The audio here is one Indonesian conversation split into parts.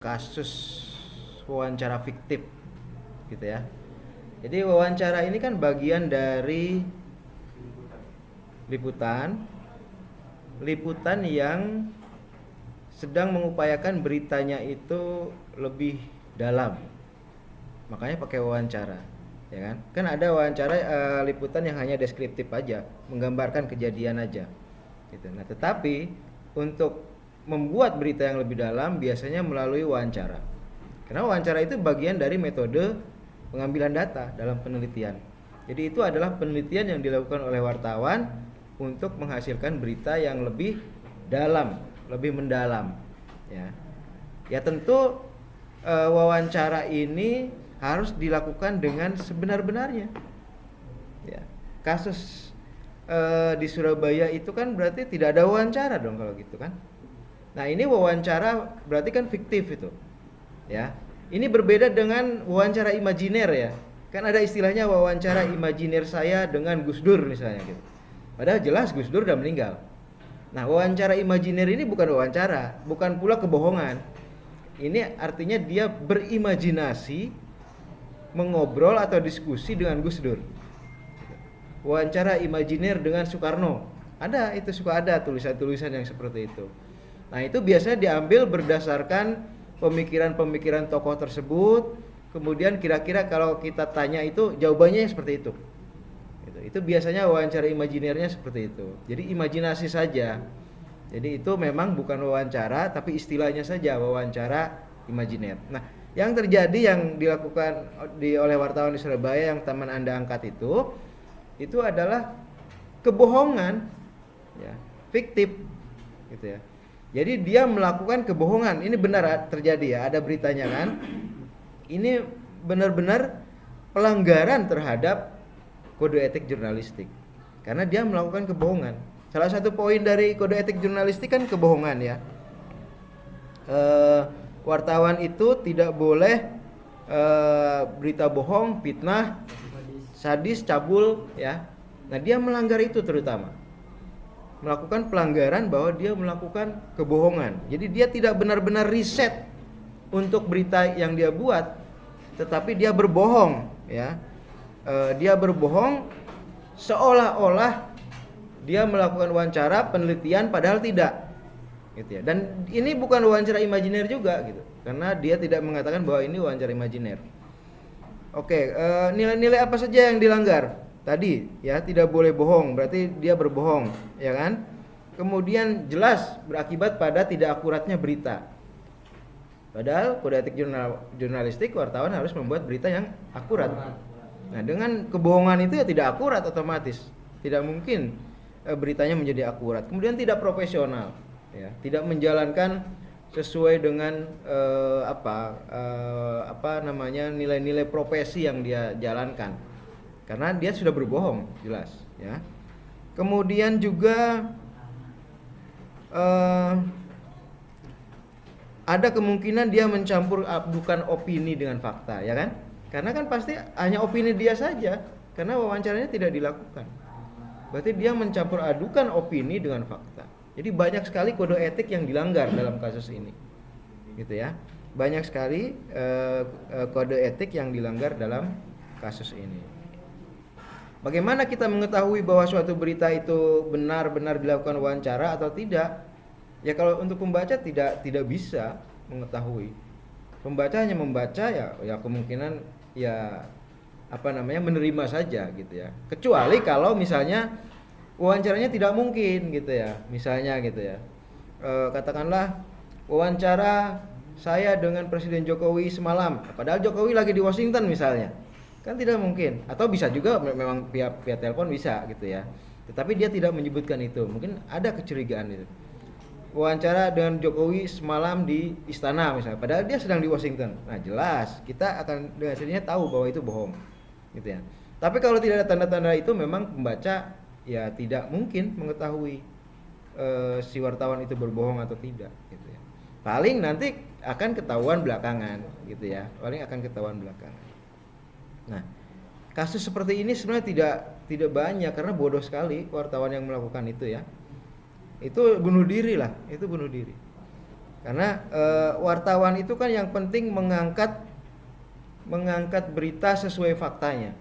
kasus wawancara fiktif gitu ya. Jadi wawancara ini kan bagian dari liputan liputan yang sedang mengupayakan beritanya itu lebih dalam. Makanya pakai wawancara, ya kan? Kan ada wawancara liputan yang hanya deskriptif aja, menggambarkan kejadian aja. Gitu. Nah, tetapi untuk membuat berita yang lebih dalam biasanya melalui wawancara. Karena wawancara itu bagian dari metode pengambilan data dalam penelitian. Jadi itu adalah penelitian yang dilakukan oleh wartawan untuk menghasilkan berita yang lebih dalam, lebih mendalam. Ya, ya tentu wawancara ini harus dilakukan dengan sebenar-benarnya. Ya, kasus di Surabaya itu kan berarti tidak ada wawancara dong kalau gitu kan. Nah ini wawancara berarti kan fiktif itu, ya. Ini berbeda dengan wawancara imajiner ya. Kan ada istilahnya wawancara imajiner saya dengan Gus Dur misalnya gitu. Padahal jelas Gus Dur udah meninggal. Nah wawancara imajiner ini bukan wawancara, bukan pula kebohongan. Ini artinya dia berimajinasi mengobrol atau diskusi dengan Gus Dur. Wawancara imajiner dengan Soekarno. Ada, itu suka ada tulisan-tulisan yang seperti itu. Nah itu biasanya diambil berdasarkan pemikiran-pemikiran tokoh tersebut. Kemudian kira-kira kalau kita tanya itu jawabannya seperti itu. Itu biasanya wawancara imajinernya seperti itu. Jadi imajinasi saja. Jadi itu memang bukan wawancara, tapi istilahnya saja wawancara imajiner. Nah yang terjadi yang dilakukan oleh wartawan di Surabaya yang teman Anda angkat itu adalah kebohongan, ya, fiktif, gitu ya. Jadi dia melakukan kebohongan. Ini benar terjadi ya, ada beritanya kan. Ini benar-benar pelanggaran terhadap kode etik jurnalistik. Karena dia melakukan kebohongan. Salah satu poin dari kode etik jurnalistik kan kebohongan ya. Wartawan itu tidak boleh berita bohong, fitnah, sadis, cabul ya. Nah, dia melanggar itu terutama. Melakukan pelanggaran bahwa dia melakukan kebohongan. Jadi dia tidak benar-benar riset untuk berita yang dia buat, tetapi dia berbohong ya. Dia berbohong seolah-olah dia melakukan wawancara penelitian padahal tidak. Gitu ya. Dan ini bukan wawancara imajiner juga gitu. Karena dia tidak mengatakan bahwa ini wawancara imajiner. Oke, nilai-nilai apa saja yang dilanggar? Tadi ya tidak boleh bohong, berarti dia berbohong, ya kan? Kemudian jelas berakibat pada tidak akuratnya berita. Padahal kode etik jurnalistik wartawan harus membuat berita yang akurat. Nah, dengan kebohongan itu ya tidak akurat otomatis. Tidak mungkin beritanya menjadi akurat. Kemudian tidak profesional, ya, tidak menjalankan sesuai dengan nilai-nilai profesi yang dia jalankan. Karena dia sudah berbohong, jelas, ya. Kemudian juga ada kemungkinan dia mencampur adukan opini dengan fakta, ya kan? Karena kan pasti hanya opini dia saja, karena wawancaranya tidak dilakukan. Berarti dia mencampur adukan opini dengan fakta. Jadi banyak sekali kode etik yang dilanggar dalam kasus ini, gitu ya. Banyak sekali kode etik yang dilanggar dalam kasus ini. Bagaimana kita mengetahui bahwa suatu berita itu benar-benar dilakukan wawancara atau tidak? Ya kalau untuk pembaca tidak bisa mengetahui. Pembaca hanya membaca ya kemungkinan ya menerima saja gitu ya. Kecuali kalau misalnya wawancaranya tidak mungkin gitu ya. Misalnya gitu ya. Katakanlah wawancara saya dengan Presiden Jokowi semalam, padahal Jokowi lagi di Washington misalnya. Kan tidak mungkin, atau bisa juga memang via telepon bisa gitu ya, tetapi dia tidak menyebutkan itu. Mungkin ada kecurigaan itu, wawancara dengan Jokowi semalam di istana misalnya, padahal dia sedang di Washington. Nah jelas kita akan dengan sendirinya tahu bahwa itu bohong gitu ya. Tapi kalau tidak ada tanda-tanda itu, memang pembaca ya tidak mungkin mengetahui si wartawan itu berbohong atau tidak gitu ya. Paling nanti akan ketahuan belakangan gitu ya, paling akan ketahuan belakangan. Nah, kasus seperti ini sebenarnya tidak banyak karena bodoh sekali wartawan yang melakukan itu ya. Itu bunuh diri lah, itu bunuh diri. Karena wartawan itu kan yang penting mengangkat berita sesuai faktanya.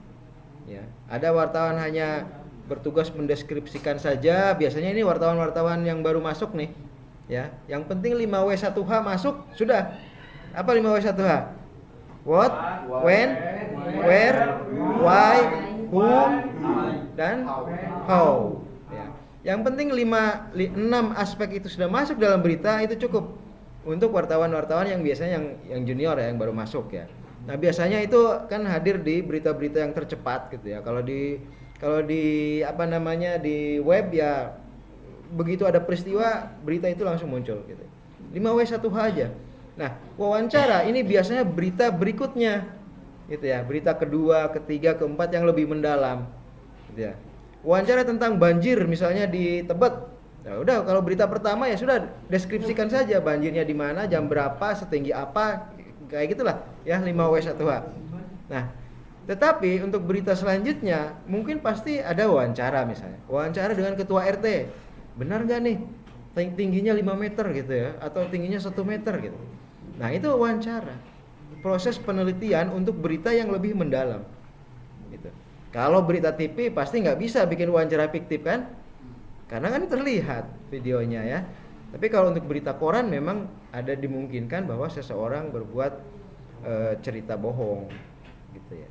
Ya, ada wartawan hanya bertugas mendeskripsikan saja. Biasanya ini wartawan-wartawan yang baru masuk nih. Ya, yang penting 5W1H masuk sudah. Apa 5W1H? What, when, where, why, who, dan how. Ya. Yang penting 6 aspek itu sudah masuk dalam berita, itu cukup untuk wartawan-wartawan yang biasanya yang junior ya, yang baru masuk ya. Nah, biasanya itu kan hadir di berita-berita yang tercepat gitu ya. Kalau di apa namanya di web ya, begitu ada peristiwa berita itu langsung muncul gitu. 5W1H aja. Nah, wawancara ini biasanya berita berikutnya gitu ya. Berita kedua, ketiga, keempat yang lebih mendalam gitu ya. Wawancara tentang banjir misalnya di Tebet. Nah, udah kalau berita pertama ya sudah deskripsikan saja banjirnya di mana, jam berapa, setinggi apa, kayak gitulah ya 5W1H. Nah, tetapi untuk berita selanjutnya mungkin pasti ada wawancara misalnya. Wawancara dengan ketua RT. Benar nggak nih tingginya 5 meter gitu ya, atau tingginya 1 meter gitu. Nah, itu wawancara. Proses penelitian untuk berita yang lebih mendalam gitu. Kalau berita TV pasti nggak bisa bikin wawancara fiktif kan? Karena kan terlihat videonya ya. Tapi kalau untuk berita koran memang ada dimungkinkan bahwa seseorang berbuat cerita bohong gitu ya.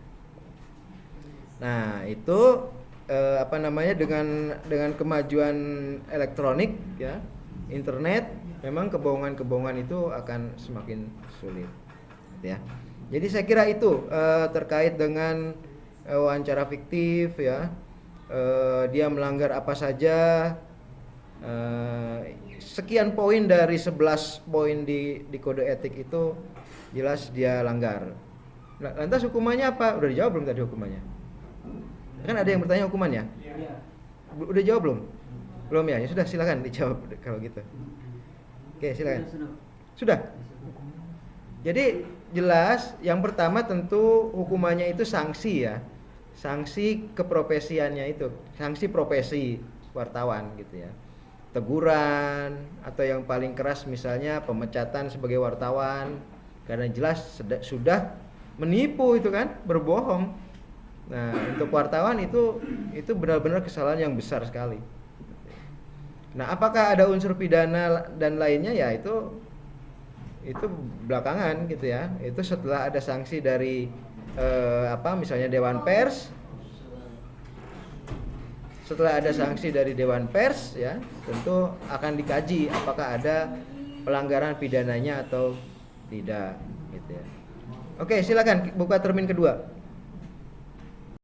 Nah, itu apa namanya dengan kemajuan elektronik ya, internet, memang kebohongan-kebohongan itu akan semakin sulit ya. Jadi saya kira itu terkait dengan wawancara fiktif ya. Dia melanggar apa saja, sekian poin dari 11 poin di kode etik itu jelas dia langgar. Nah, lantas hukumannya apa? Udah dijawab belum tadi hukumannya? Kan ada yang bertanya hukumannya? Udah jawab belum? Belum ya? Ya sudah, silakan dijawab kalau gitu. Oke, silakan. Sudah. Jadi jelas yang pertama tentu hukumannya itu sanksi ya. Sanksi keprofesiannya itu, sanksi profesi wartawan gitu ya. Teguran atau yang paling keras misalnya pemecatan sebagai wartawan karena jelas sudah menipu itu kan, berbohong. Nah, untuk wartawan itu benar-benar kesalahan yang besar sekali. Nah, apakah ada unsur pidana dan lainnya ya itu belakangan gitu ya. Itu setelah ada sanksi dari misalnya Dewan Pers. Setelah ada sanksi dari Dewan Pers ya, tentu akan dikaji apakah ada pelanggaran pidananya atau tidak gitu ya. Oke, silakan buka termin kedua.